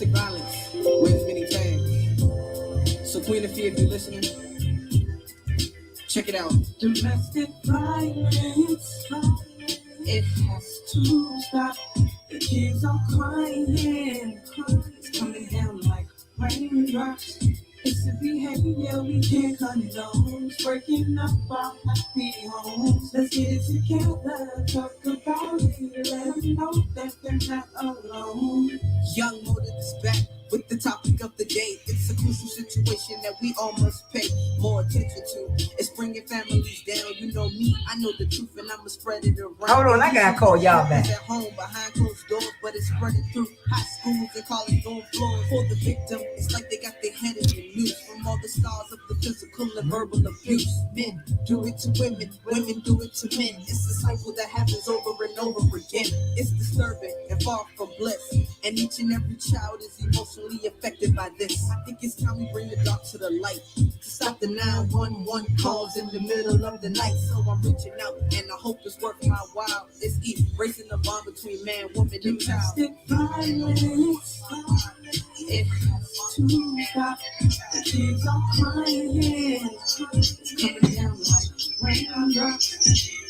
domestic violence wins many fans. So QueenAfi, if you're listening, check it out. Domestic violence, it has to stop. The kids are crying, it's coming down like raindrops. It's a behavior we can't condone. It's breaking up our happy homes. Let's get it together, talk about it, let them know that they're not alone. Young Motive is back with the topic of the day. It's a crucial situation that we all must pay more attention to. It's bringing families down. You know me, I know the truth, and I'ma spread it around. Hold on, I gotta call y'all back. At home behind closed doors, but it's spreading through high schools and college dorm floors. For the victim, it's like they got their head in the news from all the stars of the physical and verbal abuse. Men do it to women, women do it to men. It's a cycle that happens over and over again. It's disturbing and far from bliss, and each and every child is emotionally affected by this. I think it's time we bring the dark to the light, to stop the 911 calls in the middle of the night. So I'm reaching out, and I hope it's worth my while. It's erasing the bond between man, woman, and child. Violence, it has to stop. The kids are crying, it's coming down like raindrops.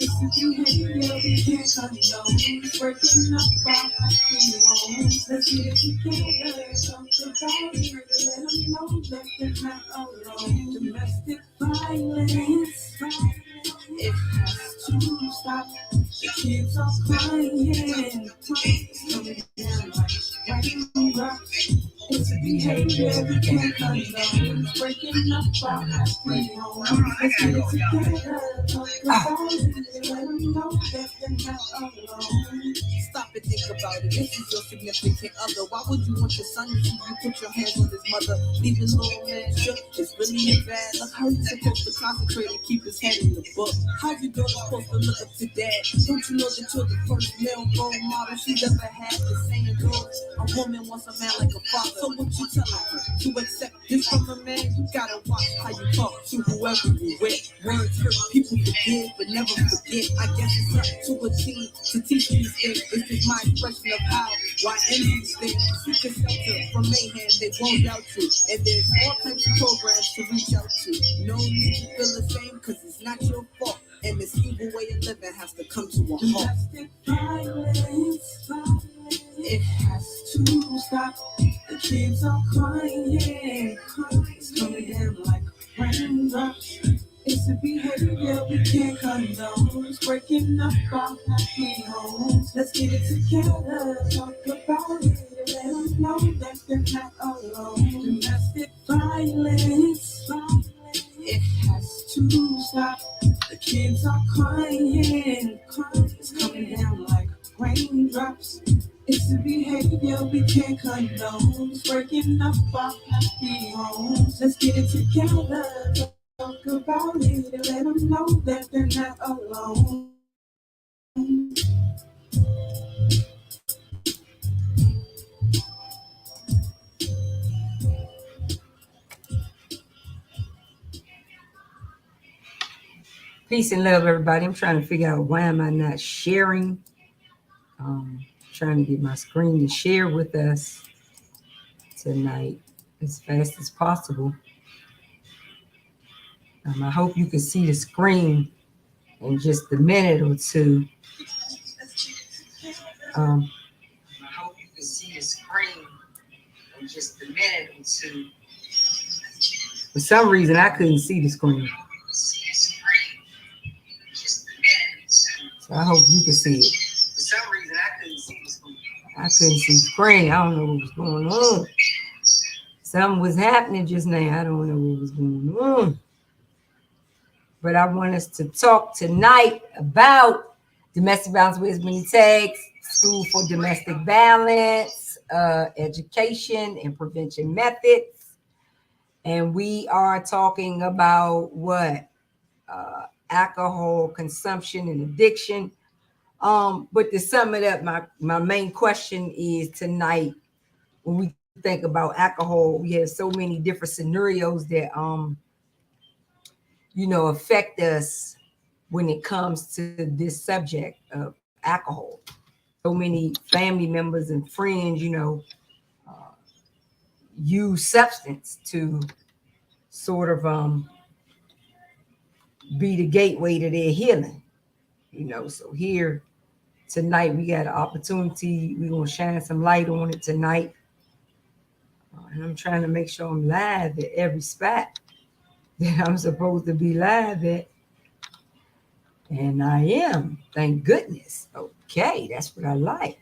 It's a behavior we can't condone. It's breaking up our happy homes. Let's get it together, talk about it, let them know that they're not alone. Domestic violence, it has to stop. The kids are crying, it's coming down like raindrops. It's a behavior we can't condone. It's breaking up our happy homes. Let's get it together, talk about it, let them know that they're not alone. Stop and think about it. This is your significant other. Why would you want your son to see you put your hands on his mother? Leave his little man shook. It's really a bad look. How you supposed to concentrate and keep his head in the book? How you daughter supposed to look up to dad? Don't you know that you're the first male role model she's ever had? The saying goes, a woman wants a man like a father. So what you telling her? To accept this from a man, you gotta watch how you talk to whoever you with. Words hurt, people forgive, but never forget. I guess it's up to a team to teach these things. This is my expression of how, why end these things. Seek a shelter from mayhem, they won't doubt you. And there's all types of programs to reach out to. No need to feel ashamed, cause it's not your fault. And this evil way of living has to come to a halt. Domestic violence, it has to stop. The kids are crying, it's coming down like raindrops. It's a behavior we can't condone. It's breaking up our happy homes. Let's get it together, talk about it, let them know that they're not alone. Domestic violence, it has to stop. The kids are crying, it's coming down like raindrops. It's a behavior we can't condone. It's breaking up our happy homes. Let's get it together, talk about it, and let them know that they're not alone. Peace and love, everybody. I'm trying to figure out why am I not sharing. Trying to get my screen to share with us tonight as fast as possible. I hope you can see the screen in just a minute or two. I hope you can see the screen in just a minute or two. For some reason, I couldn't see the screen. So I hope you can see it. For some reason, I couldn't see the screen. I couldn't see the screen. I don't know what was going on. Something was happening just now. I don't know what was going on. But I want us to talk tonight about domestic violence wisdom and takes, school for domestic violence, education and prevention methods. And we are talking about what? Alcohol consumption and addiction. But to sum it up, my main question is tonight, when we think about alcohol, we have so many different scenarios that affect us when it comes to this subject of alcohol. So many family members and friends, use substance to sort of be the gateway to their healing. So here tonight we got an opportunity. We're gonna shine some light on it tonight. And I'm trying to make sure I'm live at every spot that I'm supposed to be live at. And I am, thank goodness. Okay, that's what I like.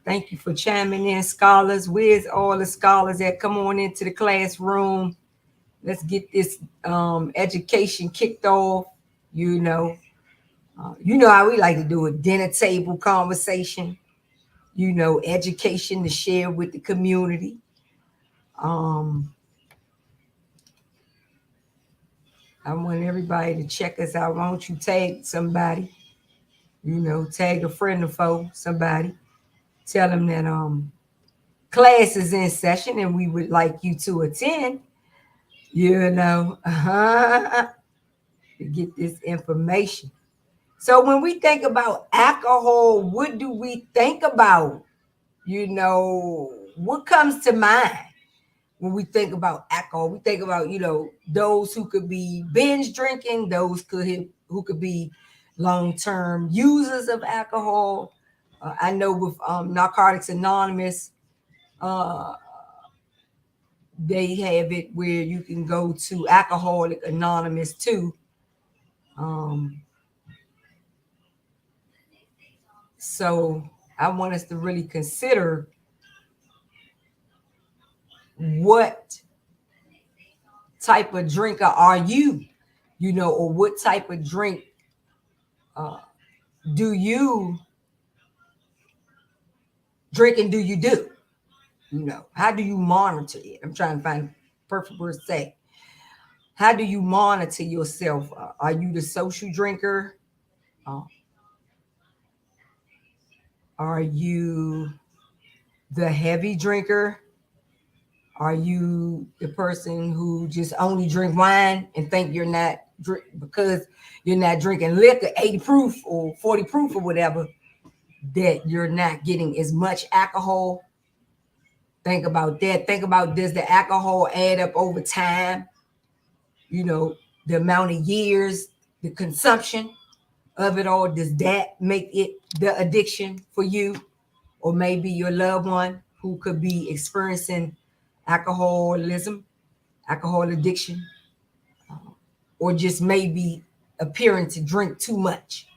Thank you for chiming in, scholars. Where's all the scholars that come on into the classroom? Let's get this education kicked off. You know how we like to do it, dinner table conversation. Education to share with the community. I want everybody to check us out. Why don't you tag somebody? Tag a friend or foe, somebody. Tell them that class is in session and we would like you to attend. To get this information. So when we think about alcohol, what do we think about? What comes to mind when we think about alcohol? We think about, those who could be binge drinking, those who could be long-term users of alcohol. I know with Narcotics Anonymous, they have it where you can go to Alcoholic Anonymous too. So I want us to really consider what type of drinker are you, or what type of drink do you drink and do you do? How do you monitor it? I'm trying to find perfect words to say. How do you monitor yourself? Are you the social drinker? Are you the heavy drinker? Are you the person who just only drink wine and think you're not because you're not drinking liquor, 80 proof or 40 proof or whatever, that you're not getting as much alcohol? Think about that. Think about, does the alcohol add up over time? The amount of years, the consumption of it all, does that make it the addiction for you? Or maybe your loved one who could be experiencing alcoholism, alcohol addiction, or just maybe appearing to drink too much.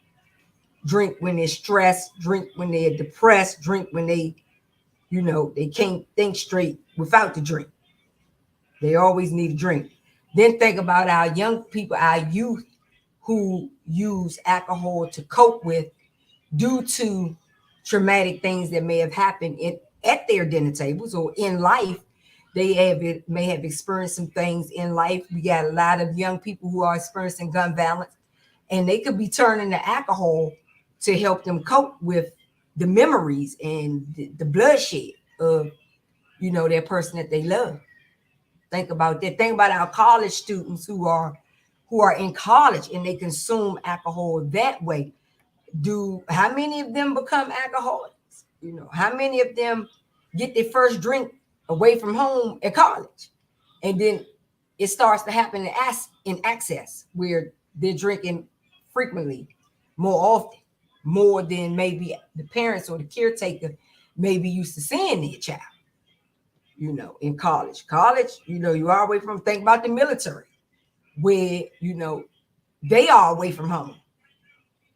Drink when they're stressed, drink when they're depressed, drink when they can't think straight without the drink. They always need a drink. Then think about our young people, our youth who use alcohol to cope with due to traumatic things that may have happened at their dinner tables or in life. They may have experienced some things in life. We got a lot of young people who are experiencing gun violence, and they could be turning to alcohol to help them cope with the memories and the bloodshed of, that person that they love. Think about that. Think about our college students who are in college and they consume alcohol that way. How many of them become alcoholics? How many of them get their first drink away from home at college, and then it starts to happen in access where they're drinking frequently, more often, more than maybe the parents or the caretaker maybe used to seeing their child. In college, you are away from. Think about the military, where they are away from home.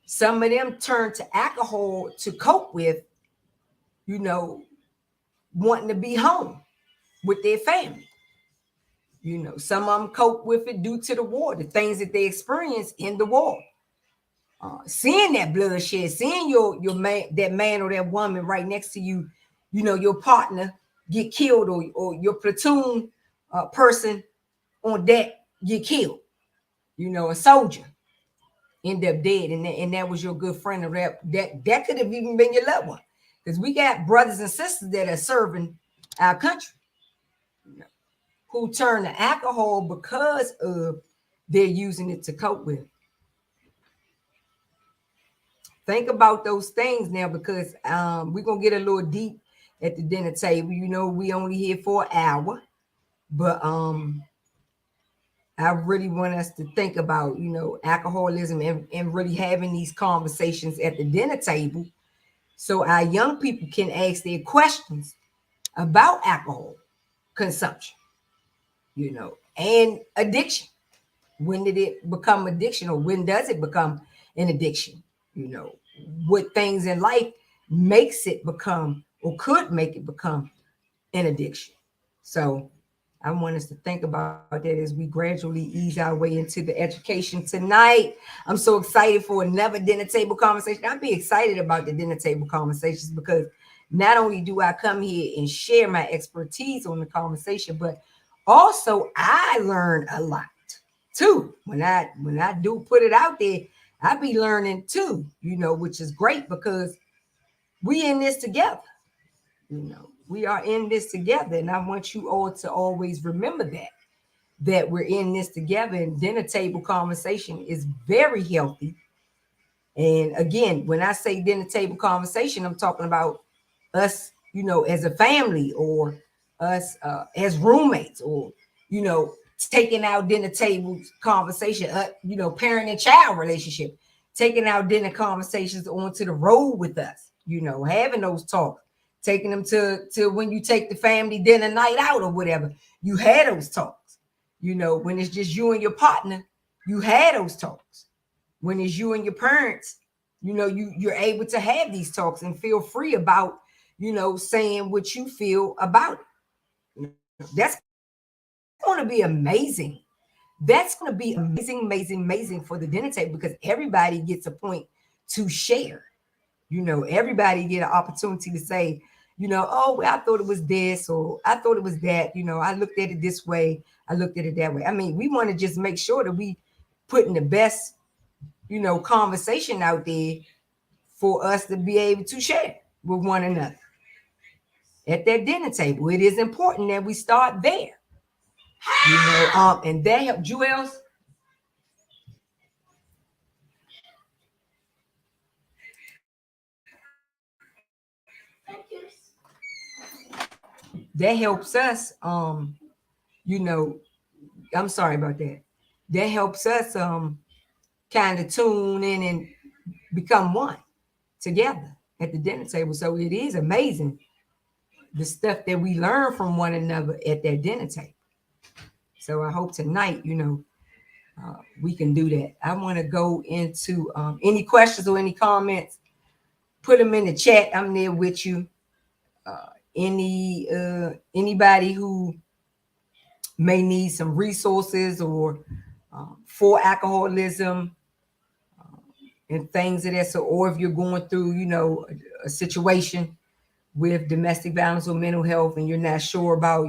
Some of them turn to alcohol to cope with, wanting to be home with their family. Some of them cope with it due to the war, the things that they experience in the war. Seeing that bloodshed, seeing your man, that man or that woman right next to you, your partner get killed, or your platoon person on deck get killed, a soldier end up dead, and that was your good friend, or that could have even been your loved one, because we got brothers and sisters that are serving our country, who turn to alcohol because of they're using it to cope with. Think about those things now, because we're gonna get a little deep at the dinner table. We only here for an hour, but I really want us to think about, alcoholism and really having these conversations at the dinner table so our young people can ask their questions about alcohol consumption, and addiction. When did it become addiction, or when does it become an addiction? What things in life makes it become or could make it become an addiction. So I want us to think about that as we gradually ease our way into the education tonight. I'm so excited for another dinner table conversation. I'll be excited about the dinner table conversations because not only do I come here and share my expertise on the conversation, but also I learn a lot too. When I do put it out there, I be learning too, which is great because we in this together. We are in this together, and I want you all to always remember that we're in this together. And dinner table conversation is very healthy. And again, when I say dinner table conversation, I'm talking about us, as a family, or us as roommates, or taking our dinner table conversation, parent and child relationship, taking our dinner conversations onto the road with us, having those talks, taking them to when you take the family dinner night out or whatever, you had those talks. When it's just you and your partner, you had those talks. When it's you and your parents, you're able to have these talks and feel free about, saying what you feel about it. That's going to be amazing. That's going to be amazing for the dinner table because everybody gets a point to share. Everybody get an opportunity to say, oh, well, I thought it was this, or I thought it was that. I looked at it this way. I looked at it that way. I mean, we want to just make sure that we putting the best, conversation out there for us to be able to share with one another at that dinner table. It is important that we start there. And that help Jewels. That helps us, I'm sorry about that. That helps us kind of tune in and become one together at the dinner table. So it is amazing the stuff that we learn from one another at that dinner table. So I hope tonight, we can do that. I want to go into any questions or any comments. Put them in the chat. I'm there with you. Anybody who may need some resources or for alcoholism and things of that. So, or if you're going through, a situation with domestic violence or mental health, and you're not sure about,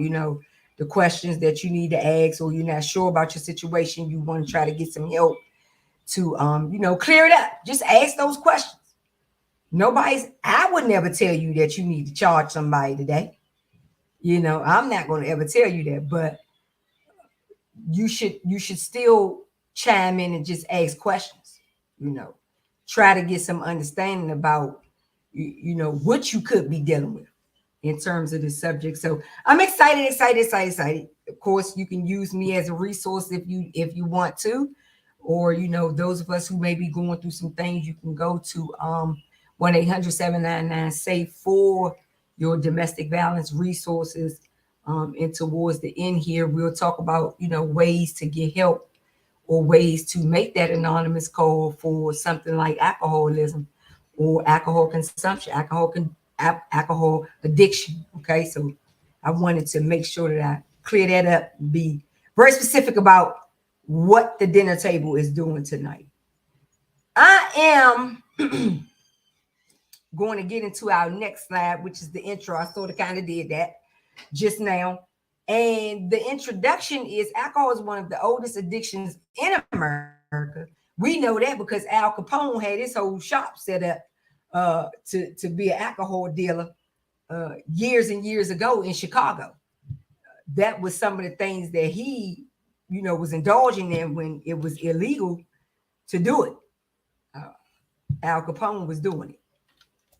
the questions that you need to ask, or you're not sure about your situation, you want to try to get some help to, clear it up. Just ask those questions. I would never tell you that you need to charge somebody today. I'm not going to ever tell you that, but you should still chime in and just ask questions, try to get some understanding about, what you could be dealing with in terms of the subject. So I'm excited. Of course, you can use me as a resource if you want to, or, those of us who may be going through some things, you can go to 1-800-799-SAFE for your domestic violence resources. And towards the end here, we'll talk about, ways to get help or ways to make that anonymous call for something like alcoholism or alcohol consumption, alcohol addiction. Okay, so I wanted to make sure that I clear that up, be very specific about what the dinner table is doing tonight. I am going to get into our next slide, which is the intro. I sort of kind of did that just now. And the introduction is alcohol is one of the oldest addictions in America. We know that because Al Capone had his whole shop set up to be an alcohol dealer years and years ago in Chicago. That was some of the things that he, was indulging in when it was illegal to do it. Al Capone was doing it.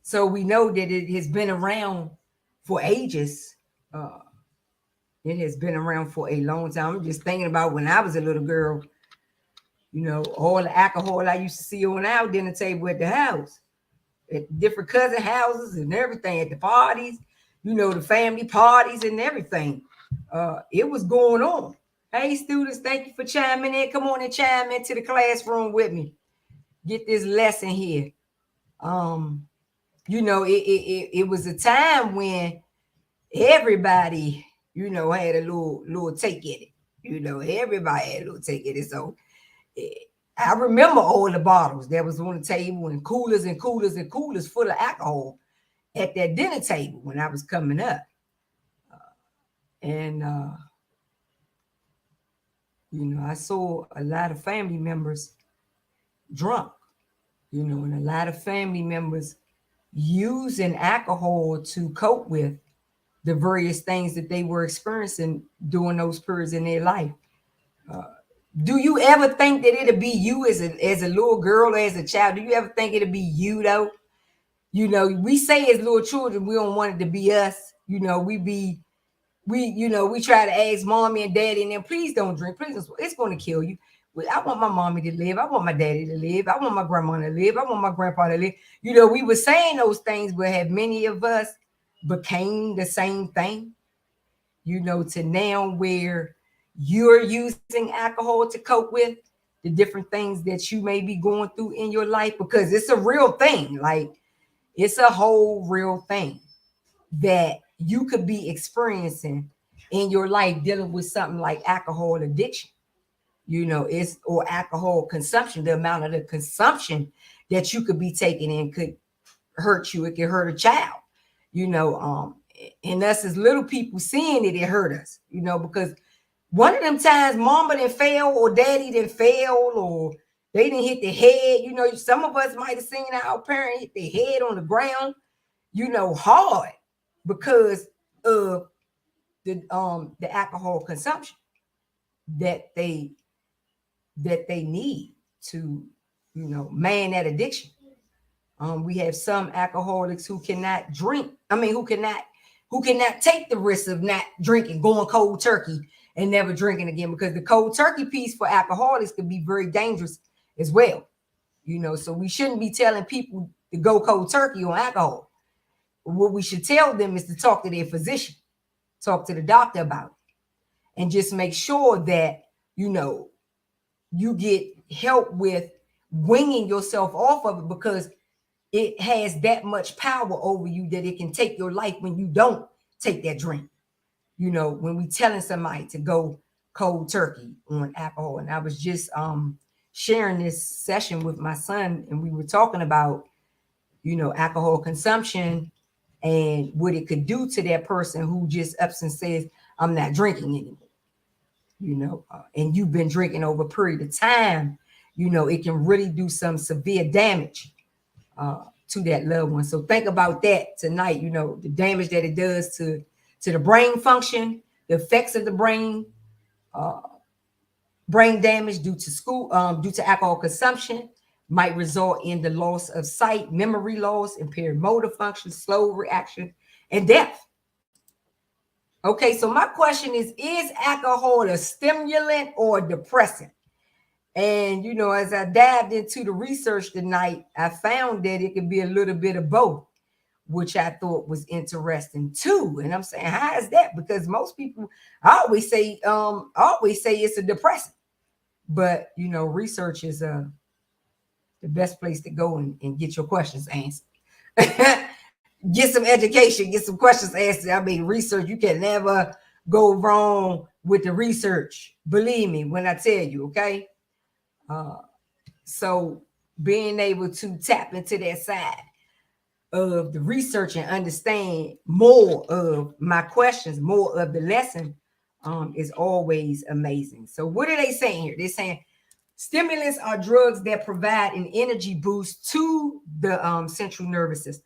So we know that it has been around for ages. It has been around for a long time. I'm just thinking about when I was a little girl, all the alcohol I used to see on our dinner table at the house, at different cousin houses and everything, at the parties, the family parties and everything. It was going on. Hey, students, thank you for chiming in. Come on and chime into the classroom with me. Get this lesson here. It was a time when everybody, had a little take in it. Everybody had a little take in it. So I remember all the bottles that was on the table and coolers and coolers and coolers full of alcohol at that dinner table when I was coming up. I saw a lot of family members drunk, and a lot of family members using alcohol to cope with the various things that they were experiencing during those periods in their life. Do you ever think that it'll be you as a little girl or as a child? Do you ever think it'll be you though? We say as little children, we don't want it to be us. We try to ask mommy and daddy and then please don't drink. Please, it's going to kill you. I want my mommy to live. I want my daddy to live. I want my grandma to live. I want my grandpa to live. We were saying those things, but have many of us became the same thing, to now where you're using alcohol to cope with the different things that you may be going through in your life, because it's a real thing. Like, it's a whole real thing that you could be experiencing in your life dealing with something like alcohol addiction, or alcohol consumption. The amount of the consumption that you could be taking in could hurt you. It could hurt a child, and us as little people seeing it hurt us, because one of them times mama didn't fail or daddy didn't fail or they didn't hit the head. Some of us might have seen our parent hit their head on the ground, hard because of the alcohol consumption that they need to, man that addiction. We have some alcoholics who cannot drink. Who cannot take the risk of not drinking, going cold turkey and never drinking again, because the cold turkey piece for alcoholics can be very dangerous as well. So we shouldn't be telling people to go cold turkey on alcohol. What we should tell them is to talk to their physician, talk to the doctor about it, and just make sure that, you get help with winging yourself off of it, because it has that much power over you that it can take your life when you don't take that drink. When we telling somebody to go cold turkey on alcohol. And I was just sharing this session with my son, and we were talking about, alcohol consumption and what it could do to that person who just ups and says, I'm not drinking anymore, and you've been drinking over a period of time, it can really do some severe damage to that loved one. So think about that tonight, the damage that it does to the brain function, the effects of the brain damage due to alcohol consumption might result in the loss of sight, memory loss, impaired motor function, slow reaction, and death. Okay, so my question is alcohol a stimulant or a depressant? And, as I dived into the research tonight, I found that it could be a little bit of both, which I thought was interesting too. And I'm saying, how is that? Because most people, I always say it's a depressant, but research is the best place to go and get your questions answered. Get some education, get some questions answered. Research, you can never go wrong with the research. Believe me when I tell you, okay? So being able to tap into that side of the research and understand more of my questions, more of the lesson, is always amazing. So what are they saying here? They're saying stimulants are drugs that provide an energy boost to the central nervous system.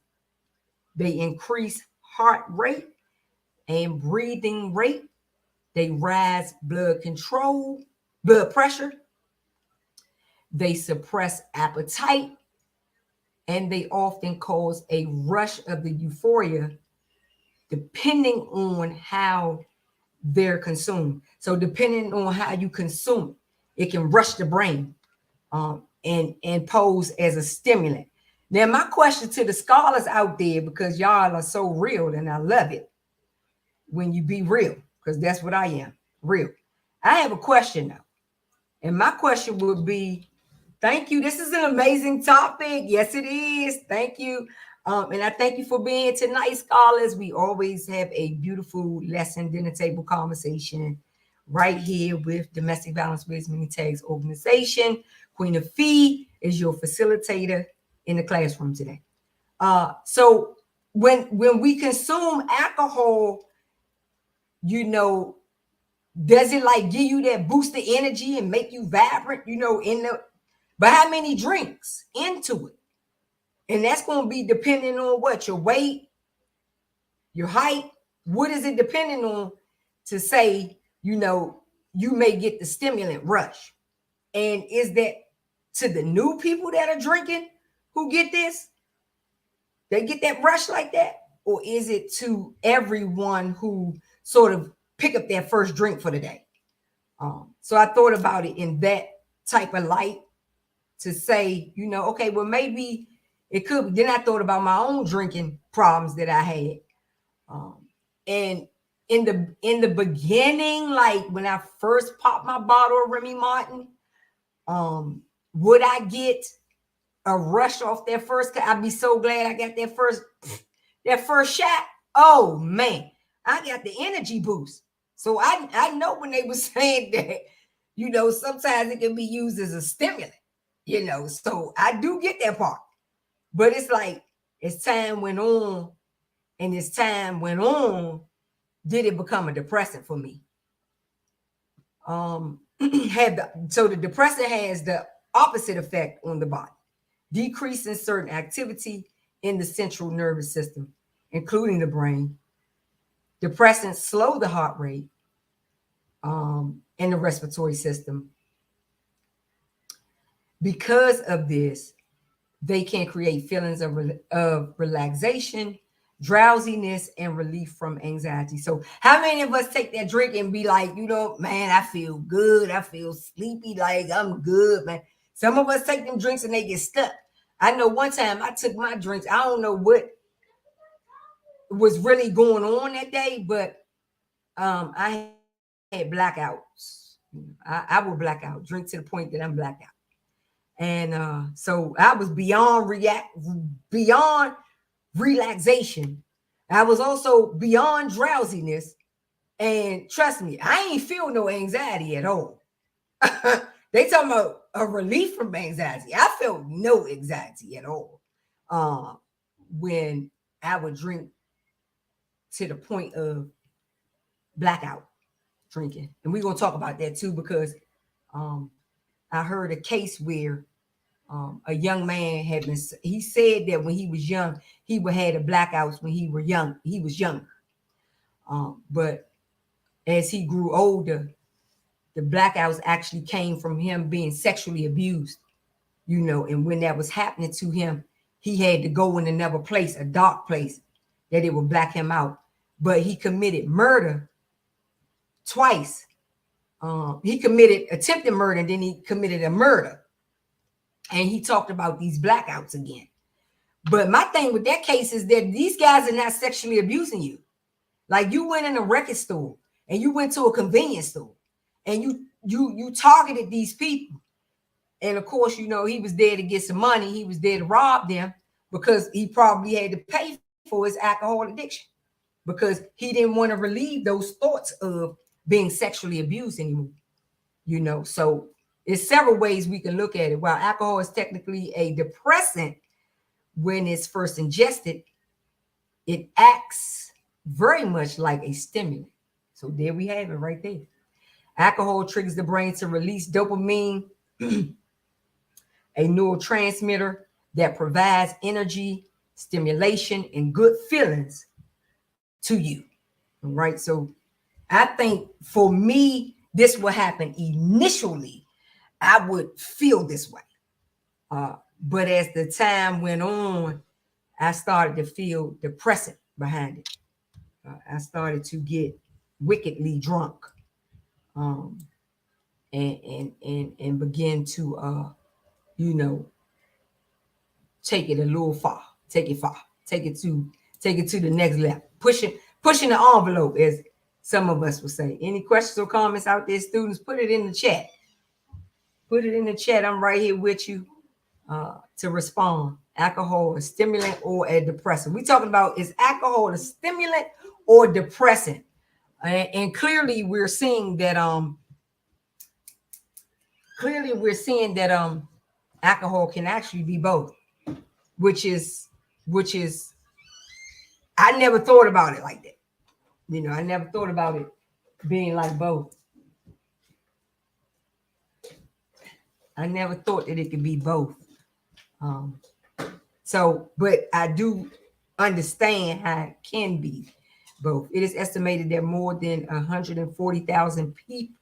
They increase heart rate and breathing rate. They rise blood pressure. They suppress appetite, and they often cause a rush of the euphoria depending on how they're consumed. So depending on how you consume it can rush the brain and pose as a stimulant. Now, my question to the scholars out there, because y'all are so real and I love it when you be real, because that's what I am, real. I have a question now. And my question would be, thank you. This is an amazing topic. Yes, it is. Thank you. And I thank you for being tonight, scholars. We always have a beautiful lesson, dinner table conversation right here with Domestic Violence Wears Many Tags Organization. QueenAfi is your facilitator in the classroom today. So when we consume alcohol, you know, does it like give you that boost of energy and make you vibrant, you know, but how many drinks into it? And that's going to be depending on what? Your weight, your height. What is it depending on to say, you know, you may get the stimulant rush? And is that to the new people that are drinking who get this? They get that rush like that? Or is it to everyone who sort of pick up their first drink for the day? So I thought about it in that type of light to say, you know, okay, well, maybe it could. Then I thought about my own drinking problems that I had. And in the beginning, like when I first popped my bottle of Remy Martin, would I get a rush off that first? I'd be so glad I got that first shot. Oh man, I got the energy boost. So I know when they were saying that, you know, sometimes it can be used as a stimulant, you know, so I do get that part. But it's like, as time went on, did it become a depressant for me? So the depressant has the opposite effect on the body, decreasing certain activity in the central nervous system, including the brain. Depressants slow the heart rate and the respiratory system. Because of this, they can create feelings of relaxation, drowsiness, and relief from anxiety. So how many of us take that drink and be like, you know, man, I feel good. I feel sleepy. Like I'm good, man. Some of us take them drinks and they get stuck. I know one time I took my drinks. I don't know what was really going on that day, but I had blackouts. I will black out, drink to the point that I'm blacked out. And so I was beyond relaxation. I was also beyond drowsiness. And trust me, I ain't feel no anxiety at all. They talking about a relief from anxiety. I felt no anxiety at all when I would drink to the point of blackout drinking. And we're going to talk about that too, because I heard a case where a young man he said that when he was young, he would have the blackouts when he was younger. But as he grew older, the blackouts actually came from him being sexually abused, you know, and when that was happening to him, he had to go in another place, a dark place, that it would black him out. But he committed murder twice. He committed attempted murder, and then he committed a murder. And he talked about these blackouts again. But my thing with that case is that these guys are not sexually abusing you. Like you went in a record store and you went to a convenience store and you targeted these people. And of course, you know, he was there to get some money. He was there to rob them because he probably had to pay for his alcohol addiction because he didn't want to relieve those thoughts of being sexually abused anymore. You know, so there's several ways we can look at it. While alcohol is technically a depressant, when it's first ingested, it acts very much like a stimulant. So there we have it right there. Alcohol triggers the brain to release dopamine, a neurotransmitter that provides energy, stimulation, and good feelings to you. All right. So I think for me, this will happen initially. I would feel this way. But as the time went on, I started to feel depressant behind it. I started to get wickedly drunk, and begin to take it a little far, take it to the next level, pushing the envelope, as some of us would say. Any questions or comments out there, students? Put it in the chat. Put it in the chat. I'm right here with you to respond. Alcohol, a stimulant or a depressant? We talking about, is alcohol a stimulant or depressant? And clearly we're seeing that alcohol can actually be both, which is I never thought about it like that. I never thought about it being like both. I never thought that it could be both. But I do understand how it can be both. It is estimated that more than 140,000 people,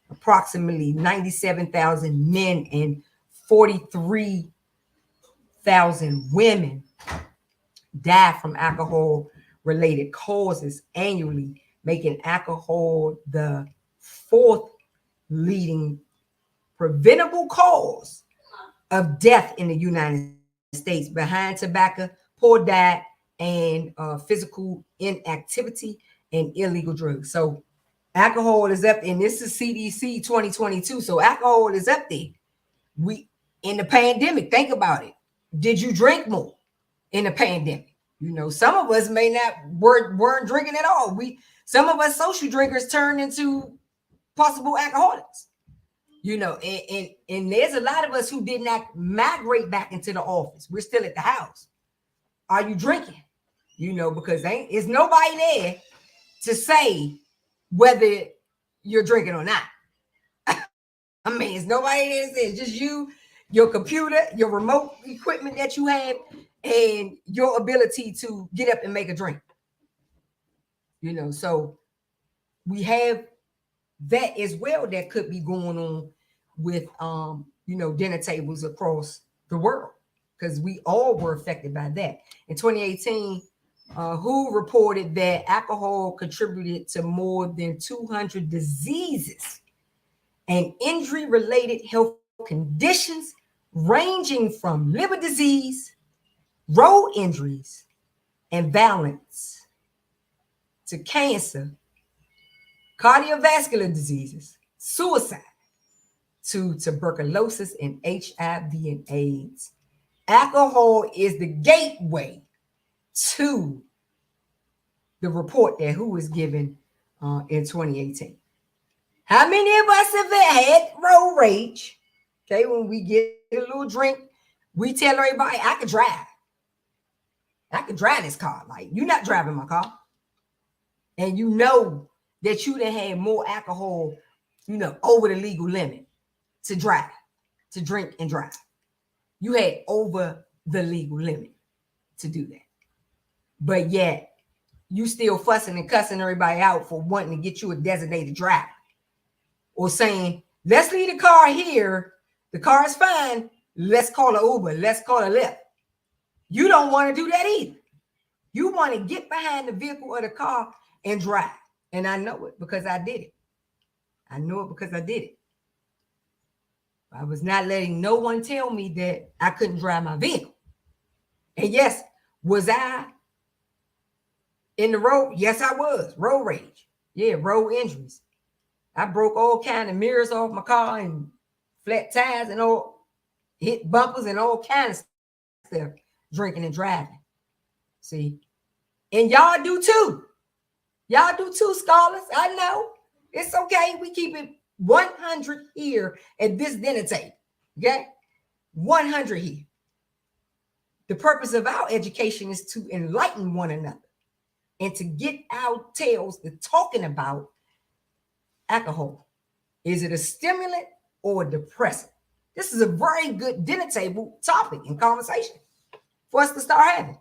approximately 97,000 men and 43,000 women, die from alcohol-related causes annually, making alcohol the fourth leading preventable cause of death in the United States, behind tobacco, poor diet, and physical inactivity and illegal drugs. So alcohol is up, and this is CDC 2022. So alcohol is up there. We in the pandemic, think about it. Did you drink more in the pandemic? Some of us may not weren't drinking at all. Some of us social drinkers turned into possible alcoholics. And there's a lot of us who did not migrate back into the office. We're still at the house. Are you drinking? Because there's nobody there to say whether you're drinking or not. I mean, it's nobody there to say. It's just you, your computer, your remote equipment that you have, and your ability to get up and make a drink. So we have that as well that could be going on with dinner tables across the world, because we all were affected by that. In 2018, WHO reported that alcohol contributed to more than 200 diseases and injury-related health conditions, ranging from liver disease, road injuries, and violence, to cancer, cardiovascular diseases, suicide, to tuberculosis and HIV and AIDS. Alcohol is the gateway to the report that WHO was given in 2018. How many of us have had road rage? Okay, when we get a little drink, we tell everybody, I can drive. I can drive this car. Like, you're not driving my car. And you know that you done had more alcohol, over the legal limit to drive, to drink and drive. You had over the legal limit to do that. But yet, you still fussing and cussing everybody out for wanting to get you a designated driver. Or saying, let's leave the car here. The car is fine. Let's call an Uber. Let's call a Lyft. You don't want to do that either. You want to get behind the vehicle or the car and drive. And I know it because I did it. I know it because I did it. I was not letting no one tell me that I couldn't drive my vehicle. And yes, was I in the road? Yes, I was. Road rage. Yeah, road injuries. I broke all kind of mirrors off my car and flat tires and all, hit bumpers and all kinds of stuff, drinking and driving. See? And y'all do too. Y'all do too, scholars. I know. It's okay. We keep it 100 here at this dinner table. Okay? 100 here. The purpose of our education is to enlighten one another and to get our tails to talking about alcohol. Is it a stimulant or a depressant? This is a very good dinner table topic and conversation for us to start having.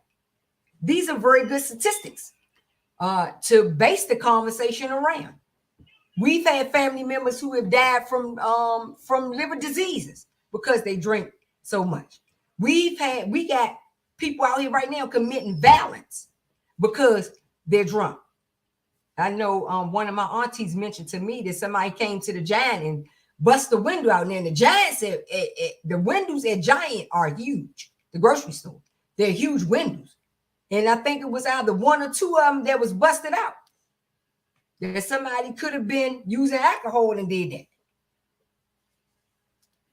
These are very good statistics to base the conversation around. We've had family members who have died from liver diseases because they drink so much. We got people out here right now committing violence because they're drunk. I know one of my aunties mentioned to me that somebody came to the Giant and bust the window out. And then the Giants, the windows at Giant are huge. The grocery store, they're huge windows. And I think it was either one or two of them that was busted out. That somebody could have been using alcohol and did that.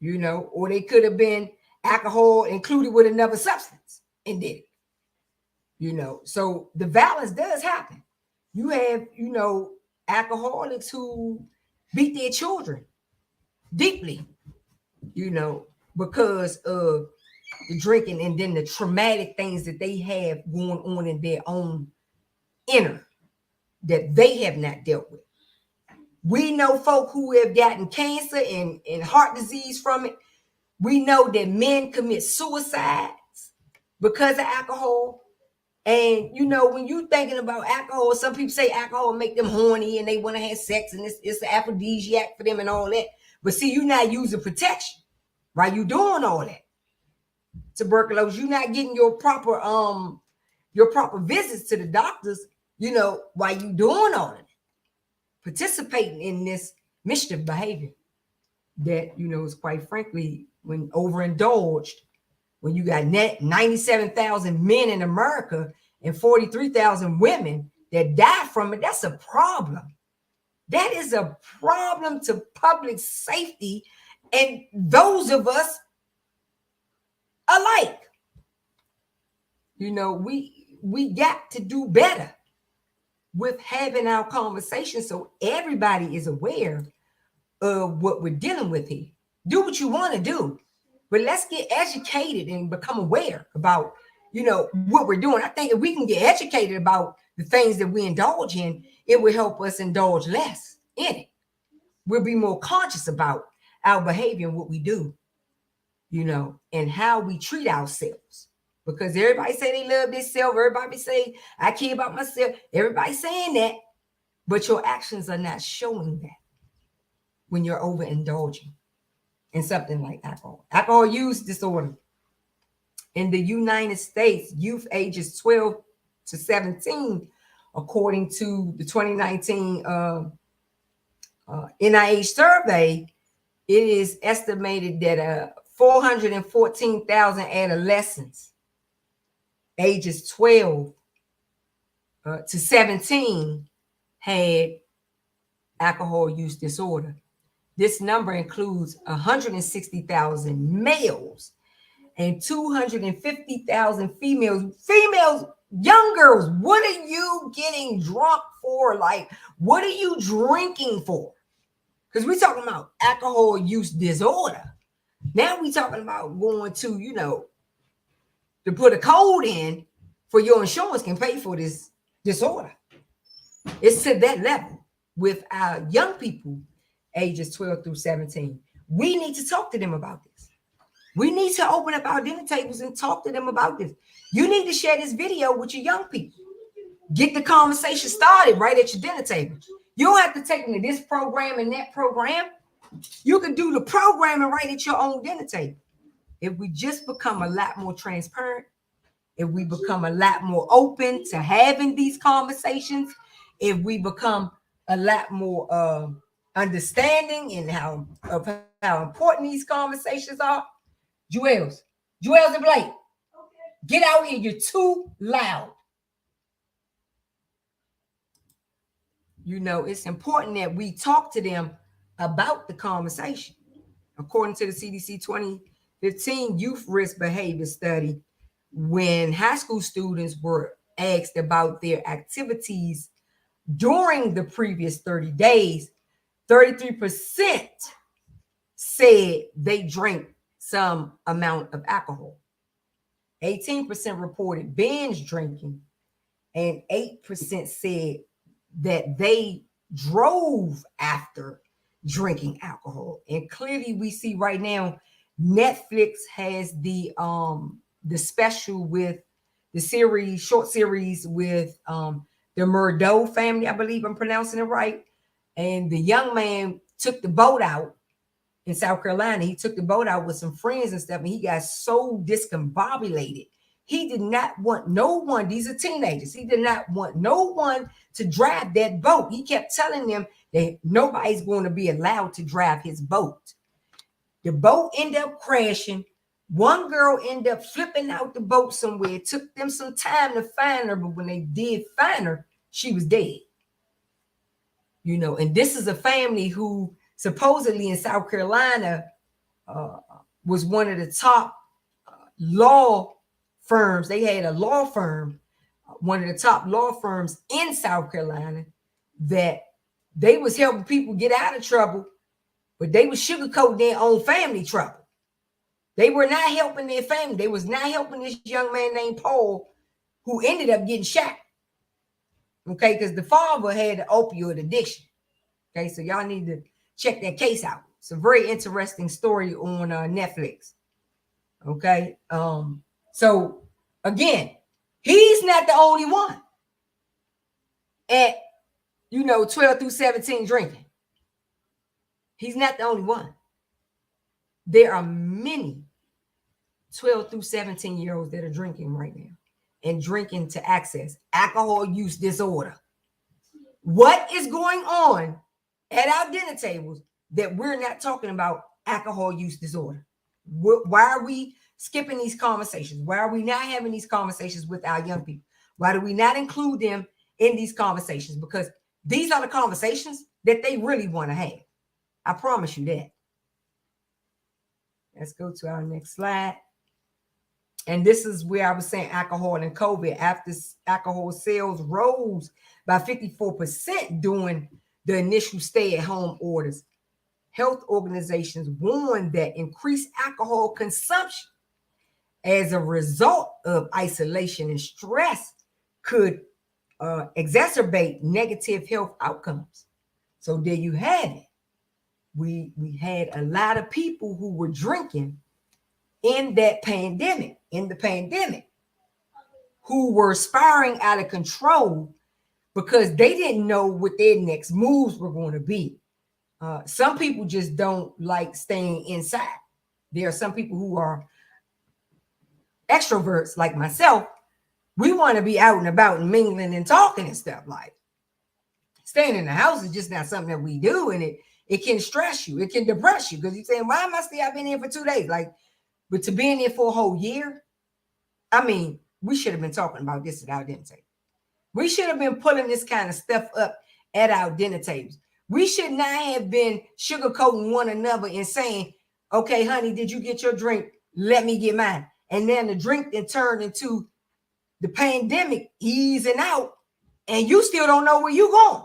You know, or they could have been alcohol included with another substance and did it. You know, so the violence does happen. You have, you know, alcoholics who beat their children deeply, you know, because of the drinking and then the traumatic things that they have going on in their own inner that they have not dealt with. We know folk who have gotten cancer and heart disease from it. We know that men commit suicides because of alcohol. And, you know, when you're thinking about alcohol, some people say alcohol make them horny and they want to have sex and it's an aphrodisiac for them and all that. But see, you're not using protection while you're doing all that. Tuberculosis, you're not getting your proper visits to the doctors, you know, while you're doing all of that. Participating in this mischief behavior that, you know, is quite frankly, when overindulged, when you got 97,000 men in America and 43,000 women that die from it, that's a problem. That is a problem to public safety and those of us alike. You know, we got to do better with having our conversation so everybody is aware of what we're dealing with here. Do what you want to do, but let's get educated and become aware about, you know, what we're doing. I think if we can get educated about the things that we indulge in, it will help us indulge less in it. We'll be more conscious about our behavior and what we do, you know, and how we treat ourselves. Because everybody say they love themselves. Everybody say, I care about myself. Everybody saying that, but your actions are not showing that when you're overindulging in something like alcohol. Alcohol use disorder. In the United States, youth ages 12 to 17, according to the 2019 NIH survey, it is estimated that 414,000 adolescents ages 12 to 17 had alcohol use disorder. This number includes 160,000 males and 250,000 females. Females, young girls, what are you getting drunk for? Like, what are you drinking for? Because we're talking about alcohol use disorder. Now we're talking about going to, you know, to put a code in for your insurance can pay for this disorder. It's to that level with our young people ages 12 through 17. We need to talk to them about this. We need to open up our dinner tables and talk to them about this. You need to share this video with your young people. Get the conversation started right at your dinner table. You don't have to take them to this program and that program. You can do the programming right at your own dinner table. If we just become a lot more transparent, if we become a lot more open to having these conversations, if we become a lot more understanding in how important these conversations are. Jewels and Blake, get out here. You're too loud. You know, it's important that we talk to them about the conversation. According to the CDC 2015 Youth Risk Behavior Study, when high school students were asked about their activities during the previous 30 days, 33% said they drank some amount of alcohol. 18% reported binge drinking, and 8% said that they drove after drinking alcohol. And clearly we see right now Netflix has the special with the short series with the Murdo family. I believe I'm pronouncing it right. And the young man took the boat out in South Carolina. He took the boat out with some friends and stuff, and he got so discombobulated He did not want no one, these are teenagers, he did not want no one to drive that boat. He kept telling them that nobody's going to be allowed to drive his boat. The boat ended up crashing. One girl ended up flipping out the boat somewhere. It took them some time to find her, but when they did find her, she was dead. You know, and this is a family who supposedly in South Carolina was one of the top law firms. They had a law firm, one of the top law firms in South Carolina, that they was helping people get out of trouble, but they was sugarcoating their own family trouble. They were not helping their family. They was not helping this young man named Paul, who ended up getting shot. Okay, because the father had an opioid addiction. Okay, so y'all need to check that case out. It's a very interesting story on Netflix. Okay, so again, he's not the only one at 12 through 17 drinking. He's not the only one. There are many 12 through 17-year-olds that are drinking right now and drinking to access alcohol use disorder. What is going on at our dinner tables that we're not talking about alcohol use disorder? Why are we skipping these conversations? Why are we not having these conversations with our young people? Why do we not include them in these conversations? Because these are the conversations that they really want to have. I promise you that. Let's go to our next slide. And this is where I was saying alcohol and COVID. After alcohol sales rose by 54% during the initial stay-at-home orders, health organizations warned that increased alcohol consumption as a result of isolation and stress could exacerbate negative health outcomes. So there you have it. We had a lot of people who were drinking in the pandemic, who were spiraling out of control because they didn't know what their next moves were going to be. Some people just don't like staying inside. There are some people who are extroverts like myself. We want to be out and about and mingling and talking and stuff. Like staying in the house is just not something that we do, and it can stress you. It can depress you because you're saying, why am I still? I've been here for 2 days. But to be in here for a whole year, I mean, we should have been talking about this at our dinner table. We should have been pulling this kind of stuff up at our dinner tables. We should not have been sugarcoating one another and saying, okay, honey, did you get your drink? Let me get mine. And then the drink then turned into the pandemic easing out, and you still don't know where you're going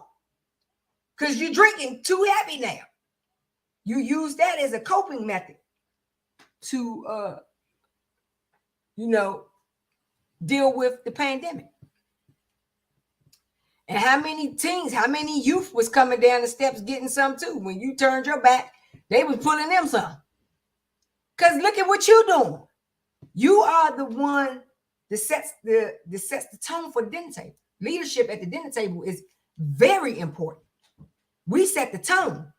because you're drinking too heavy now. You use that as a coping method to, deal with the pandemic. And how many teens, how many youth was coming down the steps getting some too? When you turned your back, they was pulling them some. Because look at what you're doing. You are the one that sets the tone for the dinner table. Leadership at the dinner table is very important. We set the tone.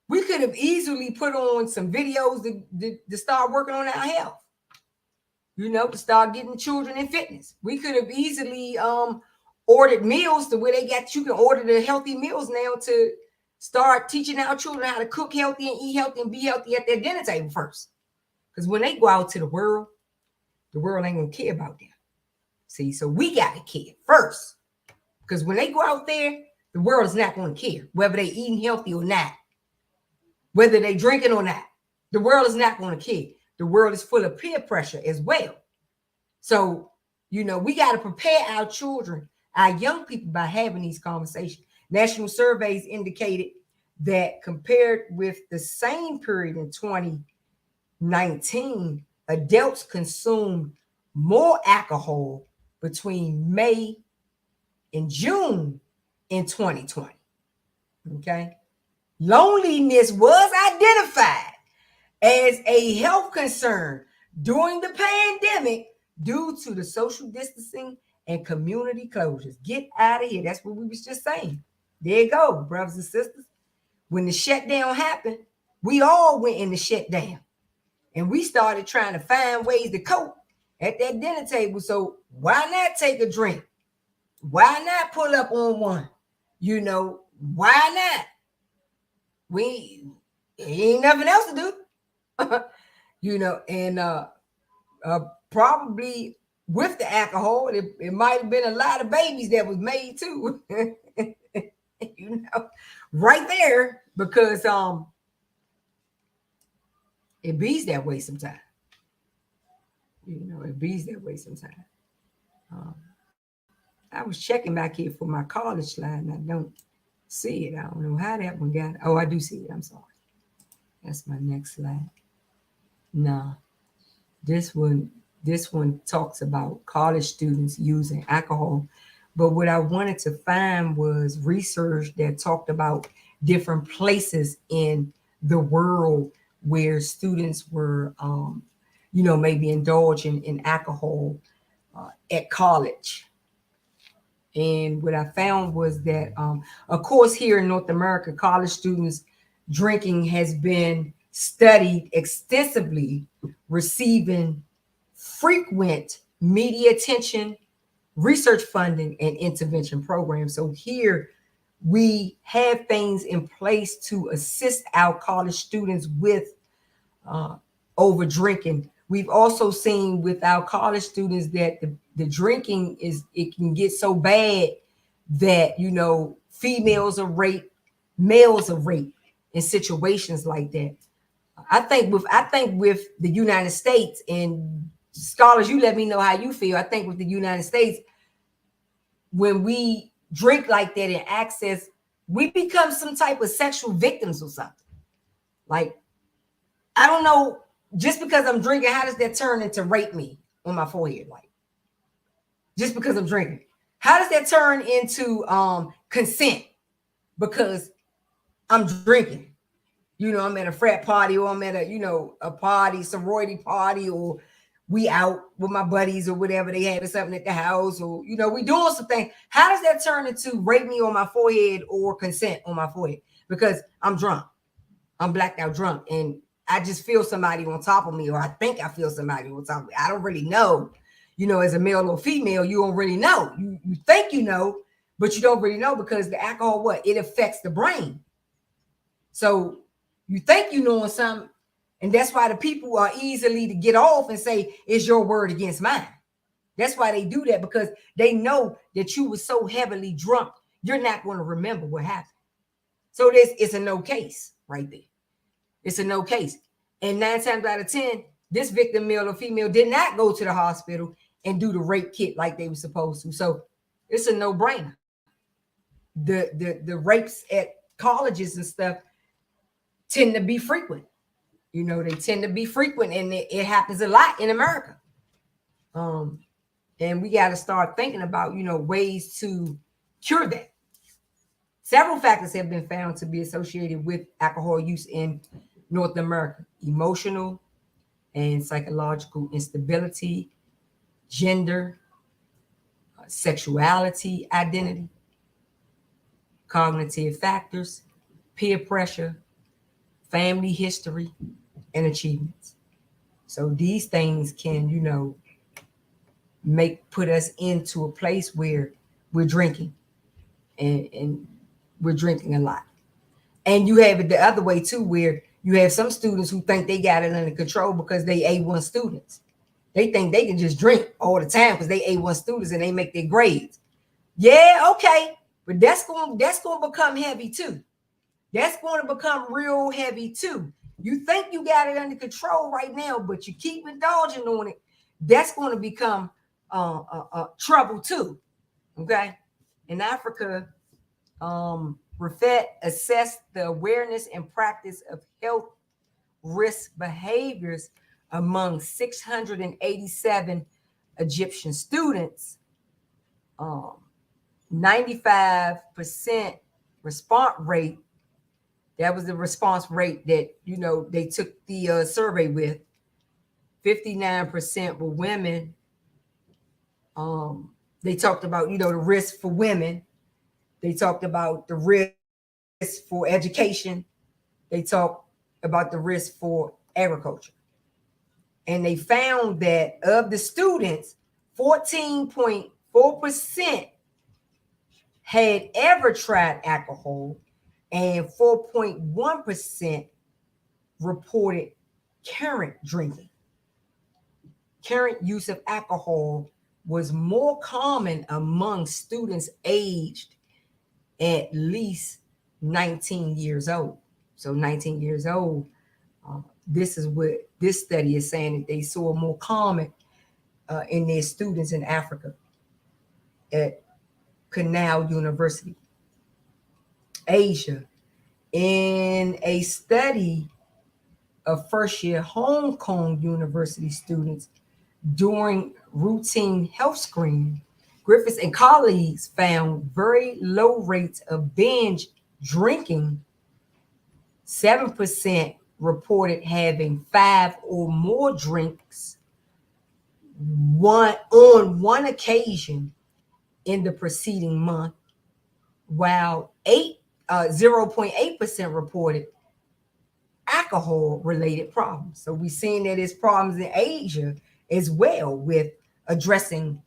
We could have easily put on some videos to start working on our health. To start getting children in fitness. We could have easily ordered meals to where you can order the healthy meals now to start teaching our children how to cook healthy and eat healthy and be healthy at their dinner table first. Because when they go out to the world ain't gonna care about them. See, so we gotta care first. Because when they go out there, the world is not gonna care whether they eating healthy or not, whether they drinking or not. The world is not gonna care. The world is full of peer pressure as well. So, we got to prepare our children, our young people, by having these conversations. National surveys indicated that compared with the same period in 2019, adults consumed more alcohol between May and June in 2020. Okay. Loneliness was identified as a health concern during the pandemic due to the social distancing and community closures. Get out of here. That's what we was just saying. There you go, brothers and sisters. When the shutdown happened, we all went in the shutdown. And we started trying to find ways to cope. at that dinner table. So why not take a drink? Why not pull up on one? You know, why not? We ain't nothing else to do. You know, and probably with the alcohol, it might have been a lot of babies that was made too. You know, right there, because it bees that way sometimes. You know, it bees that way sometimes. Um, I was checking back here for my college slide, and I don't see it. I don't know how that one got. Oh, I do see it. I'm sorry. That's my next slide. No, this one talks about college students using alcohol. But what I wanted to find was research that talked about different places in the world where students were, maybe indulging in alcohol at college. And what I found was that, of course, here in North America, college students drinking has been studied extensively, receiving frequent media attention, research funding, and intervention programs. So here we have things in place to assist our college students with over drinking. We've also seen with our college students that the drinking it can get so bad that, females are raped, males are raped in situations like that. I think with the United States, and scholars, you let me know how you feel. I think with the United States, when we drink like that and access, we become some type of sexual victims or something. Like, I don't know, just because I'm drinking, how does that turn into rape me on my forehead? Like, just because I'm drinking, how does that turn into consent because I'm drinking? I'm at a frat party, or I'm at a party, sorority party, or we out with my buddies or whatever, they having something at the house, or, we doing something. How does that turn into rape me on my forehead or consent on my forehead? Because I'm drunk. I'm blacked out drunk. And I just feel somebody on top of me, or I think I feel somebody on top of me. I don't really know. As a male or female, you don't really know. You think you know, but you don't really know, because the alcohol, it affects the brain. So you think you know something, and that's why the people are easily to get off and say, it's your word against mine. That's why they do that, because they know that you were so heavily drunk, you're not going to remember what happened. So it's a no case right there. It's a no case. And 9 times out of 10, this victim, male or female, did not go to the hospital and do the rape kit like they were supposed to. So it's a no-brainer. The rapes at colleges and stuff tend to be frequent. They tend to be frequent, and it happens a lot in America. And we got to start thinking about, ways to cure that. Several factors have been found to be associated with alcohol use in North America: emotional and psychological instability, gender, sexuality, identity, cognitive factors, peer pressure, family history, and achievements. So these things can, put us into a place where we're drinking, and we're drinking a lot. And you have it the other way too, where you have some students who think they got it under control because they A1 students. They think they can just drink all the time because they A1 students and they make their grades. Yeah, okay. But that's going to become heavy too. That's going to become real heavy too. You think you got it under control right now, but you keep indulging on it. That's going to become trouble too. Okay. In Africa, Rafet assessed the awareness and practice of health risk behaviors among 687 Egyptian students. 95% response rate. That was the response rate that, they took the survey with. 59% were women. They talked about, the risk for women. They talked about the risk for education. They talked about the risk for agriculture. And they found that of the students, 14.4% had ever tried alcohol, and 4.1% reported current drinking. Current use of alcohol was more common among students aged at least 19 years old. So 19 years old, this is what this study is saying, that they saw more common in their students in Africa at Canal University, Asia. In a study of first-year Hong Kong University students during routine health screening, Griffiths and colleagues found very low rates of binge drinking. 7% reported having 5 or more drinks on one occasion in the preceding month, while 0.8% reported alcohol-related problems. So we're seeing that there's problems in Asia as well with addressing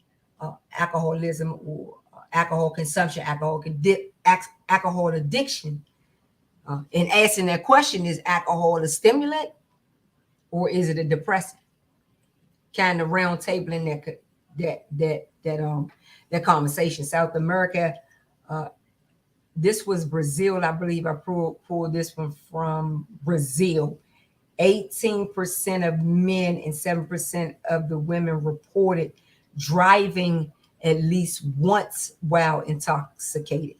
alcoholism or alcohol consumption, alcohol addiction. And asking that question, is alcohol a stimulant or is it a depressant? Kind of round tabling that conversation. South America, this was Brazil, I believe. I pulled this one from Brazil. 18% of men and 7% of the women reported driving at least once while intoxicated.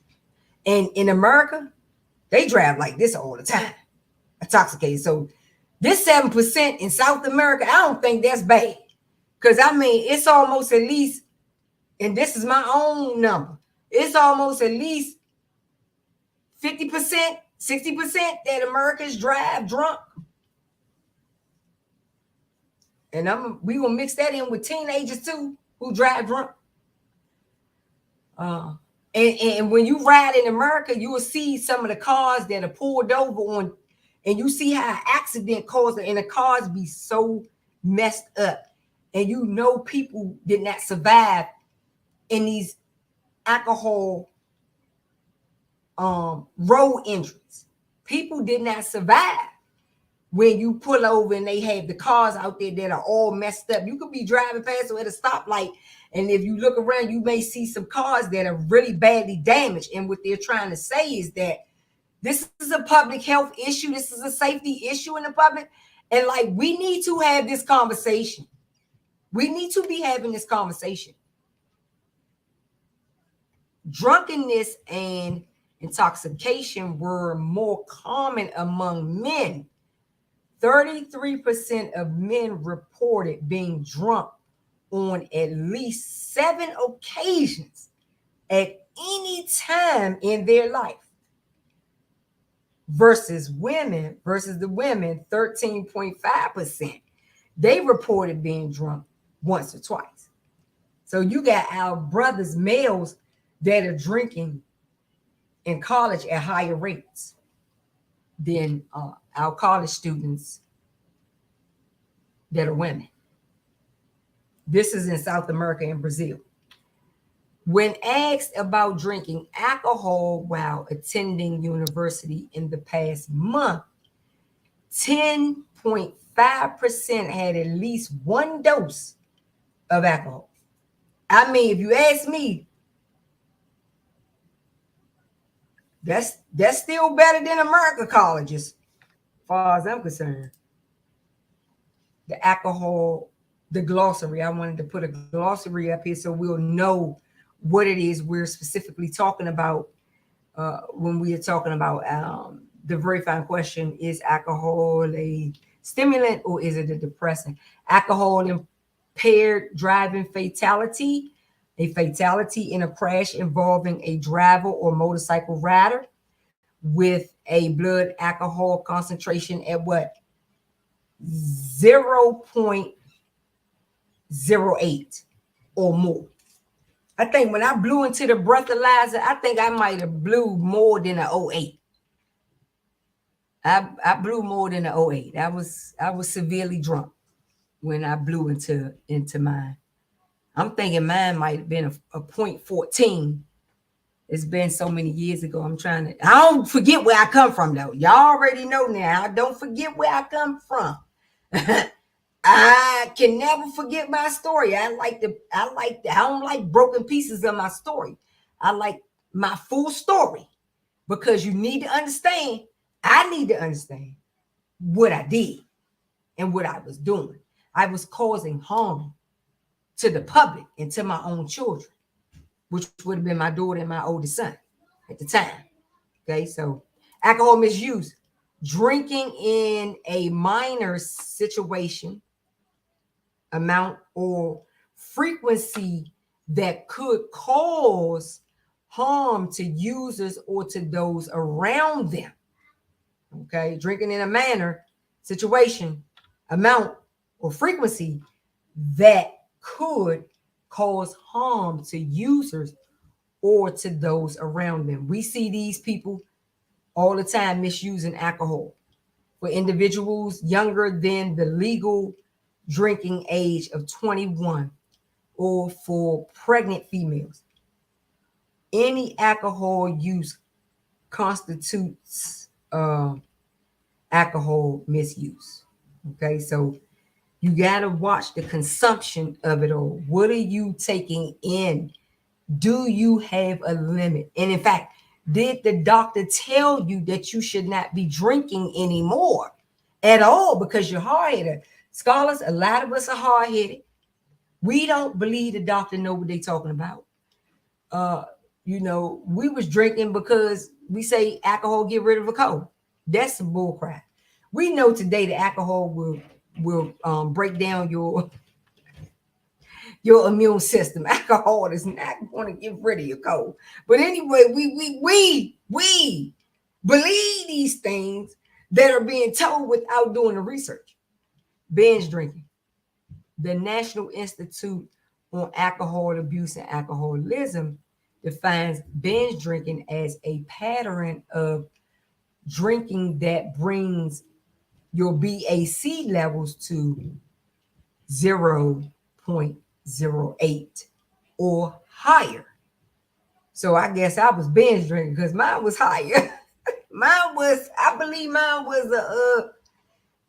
And in America, they drive like this all the time, intoxicated. So this 7% in South America, I don't think that's bad. Because, I mean, it's almost at least, and this is my own number, it's almost at least 50%, 60% that Americans drive drunk. And we gonna mix that in with teenagers too who drive drunk. And when you ride in America, you will see some of the cars that are pulled over on, and you see how an accident caused it, and the cars be so messed up. And you know people did not survive in these alcohol road injuries. People did not survive when you pull over and they have the cars out there that are all messed up. You could be driving past or at a stoplight, and if you look around, you may see some cars that are really badly damaged. And what they're trying to say is that this is a public health issue. This is a safety issue in the public. And like, we need to have this conversation. We need to be having this conversation. Drunkenness and intoxication were more common among men. 33% of men reported being drunk on at least 7 occasions at any time in their life. Versus the women, 13.5%. They reported being drunk once or twice. So you got our brothers, males, that are drinking in college at higher rates than our college students that are women. This is in South America and Brazil. When asked about drinking alcohol while attending university in the past month, 10.5% had at least one dose of alcohol. I mean, if you ask me, that's still better than America colleges, as far as I'm concerned. The alcohol, the glossary, I wanted to put a glossary up here so we'll know what it is we're specifically talking about when we are talking about the very fine question: is alcohol a stimulant or is it a depressant? Alcohol impaired driving fatality, a fatality in a crash involving a driver or motorcycle rider with a blood alcohol concentration at what? 0.08 or more. I think when I blew into the breathalyzer, I think I might have blew more than an 08. I blew more than an 08. I was severely drunk. when I blew into mine. I'm thinking mine might have been a 0.14. It's been so many years ago. I don't forget where I come from though. Y'all already know now. I don't forget where I come from. I can never forget my story. I don't like broken pieces of my story. I like my full story because you need to understand. I need to understand what I did and what I was doing. I was causing harm to the public and to my own children, which would have been my daughter and my oldest son at the time. Okay, so alcohol misuse, drinking in a minor situation, amount, or frequency that could cause harm to users or to those around them. Okay, drinking in a manner, situation, amount, or frequency that could cause harm to users or to those around them. We see these people all the time misusing alcohol for individuals younger than the legal drinking age of 21 or for pregnant females. Any alcohol use constitutes alcohol misuse. Okay, so you got to watch the consumption of it all. What are you taking in? Do you have a limit? And in fact, did the doctor tell you that you should not be drinking anymore at all because you're hard-headed? Scholars, a lot of us are hard-headed. We don't believe the doctor know what they're talking about. We was drinking because we say alcohol get rid of a cold. That's some bull crap. We know today that alcohol will break down your immune system. Alcohol is not going to get rid of your cold. But anyway, we believe these things that are being told without doing the research. Binge drinking. The National Institute on Alcohol Abuse and Alcoholism defines binge drinking as a pattern of drinking that brings your BAC levels to 0.08 or higher. So I guess I was binge drinking because mine was higher. I believe mine was a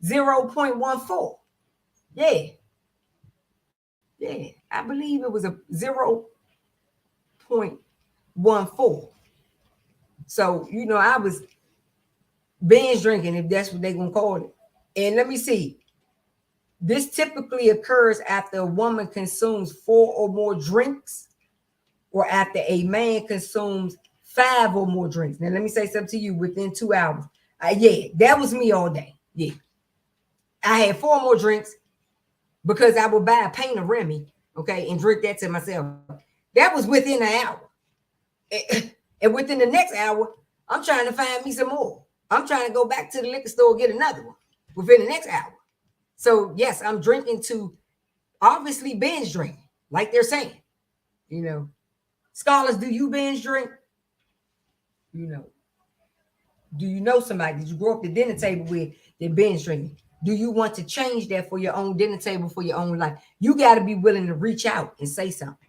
0.14. Yeah, I believe it was a 0.14. So, I was binge drinking, if that's what they're going to call it. And let me see. This typically occurs after a woman consumes 4 or more drinks or after a man consumes 5 or more drinks. Now, let me say something to you within 2 hours. That was me all day. Yeah. I had 4 more drinks because I would buy a pint of Remy, okay, and drink that to myself. That was within an hour. And within the next hour, I'm trying to find me some more. I'm trying to go back to the liquor store and get another one within the next hour. So, yes, I'm drinking to obviously binge drinking, like they're saying. Scholars, do you binge drink? Do you know somebody? Did you grow up at the dinner table with that binge drinking? Do you want to change that for your own dinner table, for your own life? You got to be willing to reach out and say something.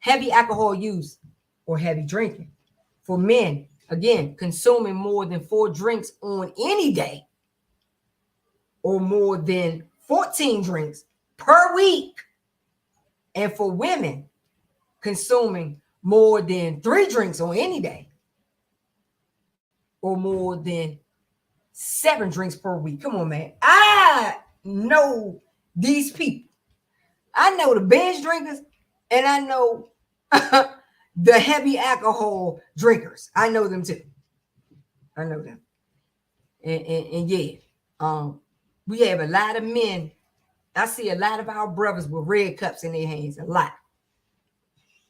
Heavy alcohol use or heavy drinking. For men, again, consuming more than 4 drinks on any day or more than 14 drinks per week. And for women, consuming more than 3 drinks on any day or more than 7 drinks per week. Come on, man. I know these people. I know the binge drinkers and I know the heavy alcohol drinkers. I know them too. I know them. And we have a lot of men. I see a lot of our brothers with red cups in their hands, a lot.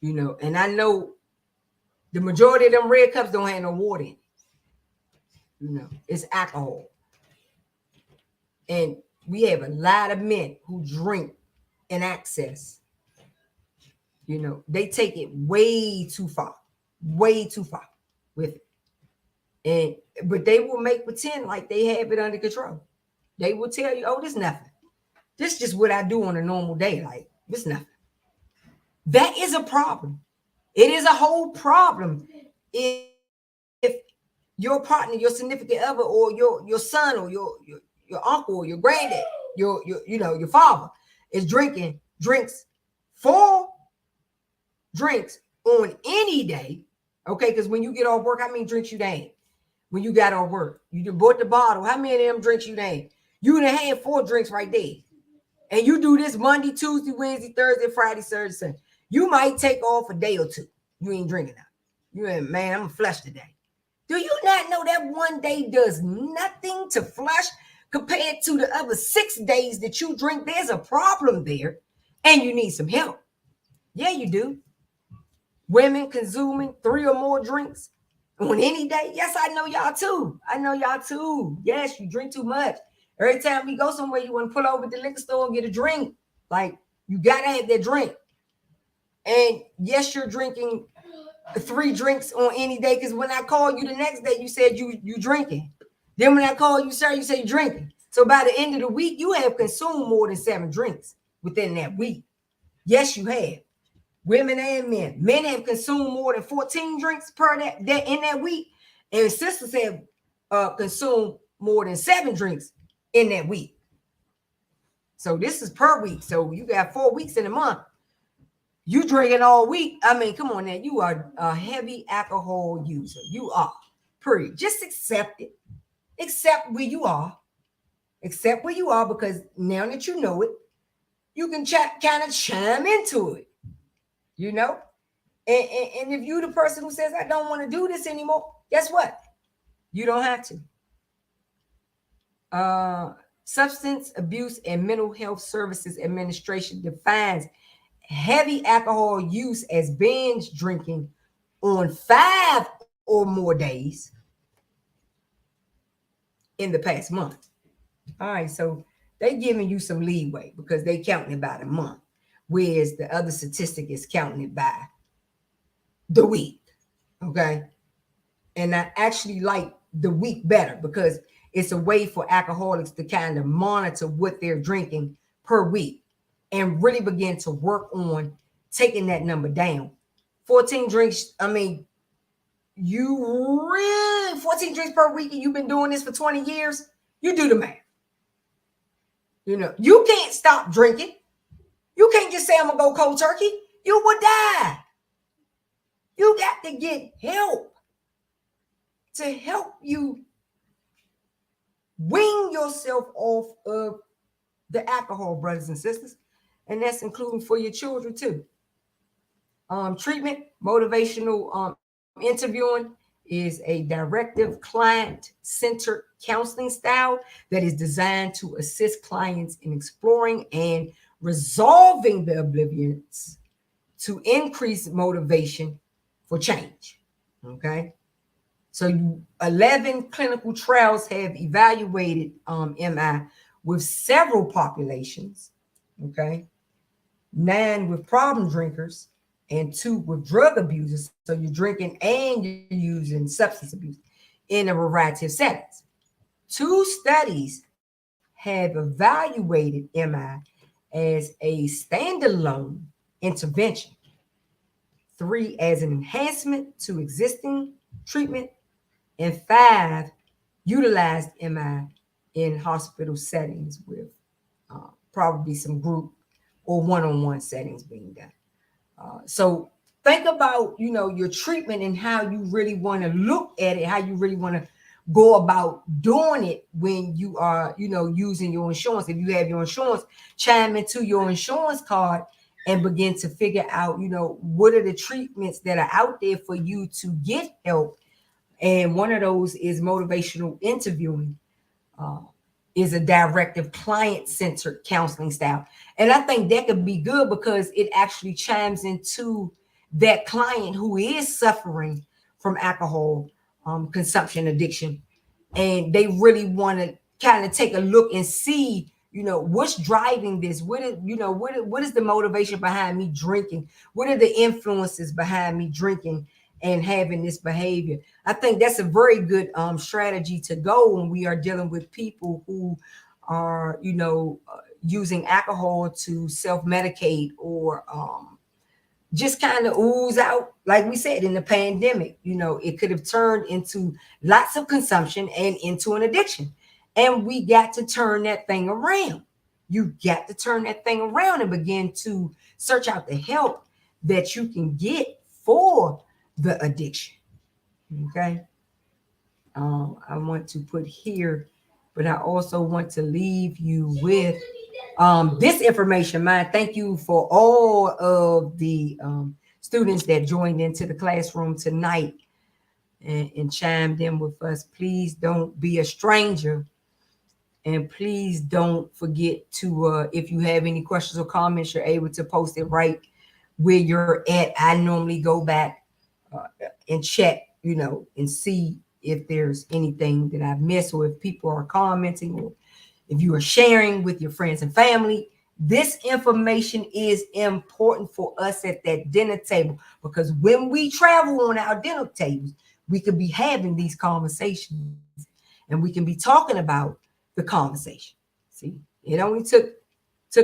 And I know the majority of them red cups don't have no water in it. It's alcohol. And we have a lot of men who drink in excess. They take it way too far with it. But they will make pretend like they have it under control. They will tell you, oh, this nothing. This is just what I do on a normal day. Like, it's nothing. That is a problem. It is a whole problem if your partner, your significant other, or your son, or your uncle, or your granddad, your father is drinking drinks, 4 drinks on any day. Okay, because when you get off work, how many drinks you done? When you got off work, you done bought the bottle. How many of them drinks you done? You done had 4 drinks right there. And you do this Monday, Tuesday, Wednesday, Thursday, Friday, Saturday, Sunday. You might take off a day or 2. You ain't drinking now. You ain't, man, I'm flush today. Do you not know that one day does nothing to flush compared to the other 6 days that you drink? There's a problem there, and you need some help. Yeah, you do. Women consuming 3 or more drinks on any day. Yes, I know y'all too. I know y'all too. Yes, you drink too much. Every time we go somewhere, you want to pull over at the liquor store and get a drink. Like, you got to have that drink. And yes, you're drinking 3 drinks on any day, because when I call you the next day, you said you drinking. Then when I call you, sir, you say you're drinking. So by the end of the week, you have consumed more than 7 drinks within that week. Yes, you have. Women and men. Men have consumed more than 14 drinks per that in that week. And sisters have consumed more than 7 drinks in that week. So this is per week. So you got 4 weeks in a month. You drinking all week. I mean, come on now. You are a heavy alcohol user. You are. Period. Just accept it. Accept where you are. Accept where you are, because now that you know it, you can kind of chime into it. You know? And if you the person who says, I don't want to do this anymore, guess what? You don't have to. Substance Abuse and Mental Health Services Administration defines heavy alcohol use as binge drinking on 5 or more days in the past month. All right, so they're giving you some leeway because they counting it by the month, whereas the other statistic is counting it by the week. Okay, and I actually like the week better because it's a way for alcoholics to kind of monitor what they're drinking per week and really begin to work on taking that number down. 14 drinks, I mean, you really 14 drinks per week, and you've been doing this for 20 years, you do the math. You know, you can't stop drinking. You can't just say, I'm going to go cold turkey. You would die. You got to get help to help you wean yourself off of the alcohol, brothers and sisters. And that's including for your children too. Treatment, motivational interviewing is a directive, client-centered counseling style that is designed to assist clients in exploring and resolving the oblivions to increase motivation for change. Okay. So 11 clinical trials have evaluated MI with several populations. Okay. 9 with problem drinkers and 2 with drug abusers. So you're drinking and you're using substance abuse in a variety of settings. 2 studies have evaluated MI as a standalone intervention, 3 as an enhancement to existing treatment, and 5 utilized MI in hospital settings with probably some group or one-on-one settings being done. So think about, your treatment and how you really want to look at it, how you really want to go about doing it when you are, using your insurance. If you have your insurance, chime into your insurance card and begin to figure out, what are the treatments that are out there for you to get help. And one of those is motivational interviewing. Is a directive, client-centered counseling style. And I think that could be good because it actually chimes into that client who is suffering from alcohol consumption addiction. And they really want to kind of take a look and see, what's driving this? What is the motivation behind me drinking? What are the influences behind me drinking and having this behavior? I think that's a very good using alcohol to self-medicate or just kind of ooze out, like we said, in the pandemic, it could have turned into lots of consumption and into an addiction. And we got to turn that thing around. You got to turn that thing around and begin to search out the help that you can get for the addiction. Okay. I want to put here, but I also want to leave you with this information, man. Thank you for all of the students that joined into the classroom tonight and chimed in with us. Please don't be a stranger. And please don't forget to, if you have any questions or comments, you're able to post it right where you're at. I normally go back and check, and see if there's anything that I've missed, or if people are commenting, or if you are sharing with your friends and family. This information is important for us at that dinner table, because when we travel on our dinner tables, we could be having these conversations and we can be talking about the conversation. See, it only took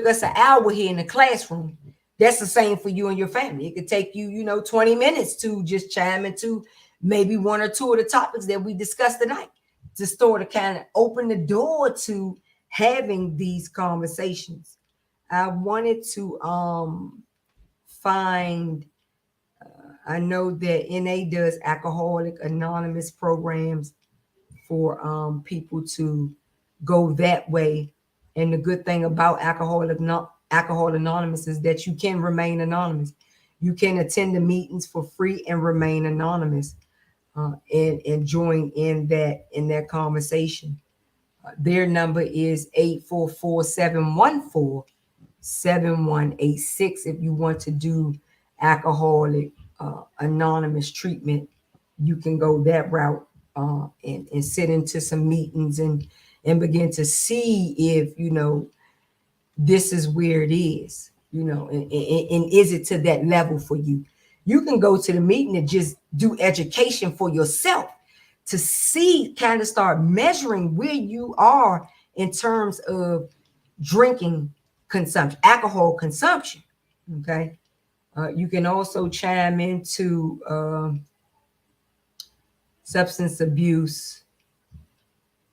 us an hour here in the classroom. That's the same for you and your family. It could take you, 20 minutes to just chime into maybe one or two of the topics that we discussed tonight, to start to kind of open the door to having these conversations. I wanted to find, I know that NA does Alcoholic Anonymous programs for people to go that way. And the good thing about Alcohol Anonymous is that you can remain anonymous. You can attend the meetings for free and remain anonymous, and join in that conversation. Their number is 844-714-7186. If you want to do Alcoholic Anonymous treatment, you can go that route and sit into some meetings and begin to see if, this is where it is, and is it to that level for you? You can go to the meeting and just do education for yourself to see, kind of start measuring where you are in terms of drinking consumption, alcohol consumption. Okay. You can also chime into substance abuse,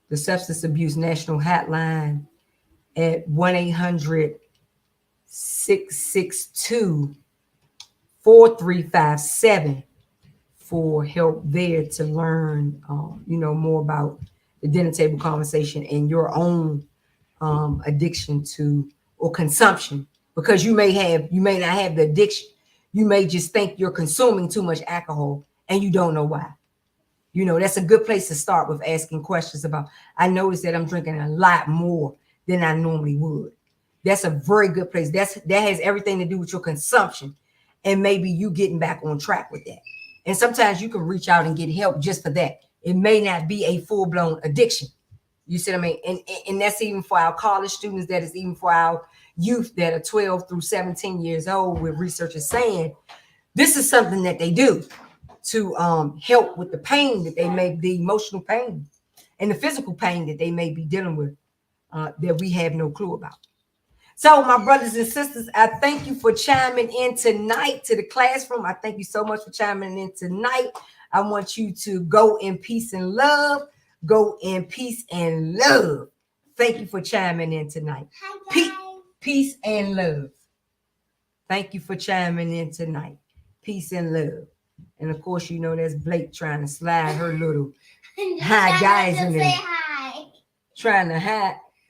the Substance Abuse National Hotline at 1-800-662-4357 for help there to learn, more about the dinner table conversation and your own addiction to or consumption, because you may not have the addiction. You may just think you're consuming too much alcohol and you don't know why. That's a good place to start with asking questions about, I noticed that I'm drinking a lot more than I normally would. That's a very good place. That has everything to do with your consumption and maybe you getting back on track with that. And sometimes you can reach out and get help just for that. It may not be a full-blown addiction. You see what I mean? And that's even for our college students. That is even for our youth that are 12 through 17 years old, where research is saying this is something that they do to help with the pain that they may, the emotional pain and the physical pain that they may be dealing with, that we have no clue about. So my brothers and sisters, I thank you for chiming in tonight to the classroom. I thank you so much for chiming in tonight. I want you to go in peace and love. Go in peace and love. Thank you for chiming in tonight. Peace and love. Thank you for chiming in tonight. Peace and love. And of course, that's Blake trying to slide her little hi guys in there. Trying to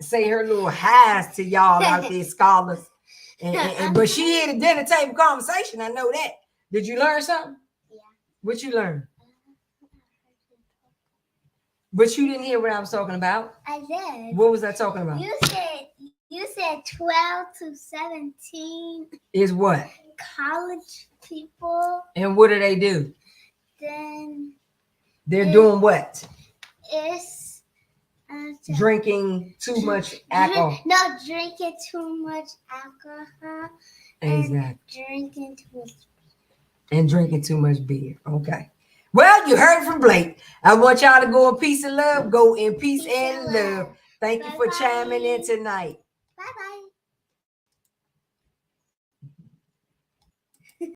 say her little highs to y'all out there, scholars. But she had a dinner table conversation. I know that. Did you learn something? Yeah. What you learned? But you didn't hear what I was talking about. I did. What was I talking about? You said 12 to 17 is what? College people. And what do they do? Then they're doing what? It's drinking too much alcohol. Drinking too much alcohol. Exactly. And drinking too much beer. Okay. Well, you heard from Blake. I want y'all to go in peace and love. Go in peace and love. Thank you for chiming in tonight. Bye-bye.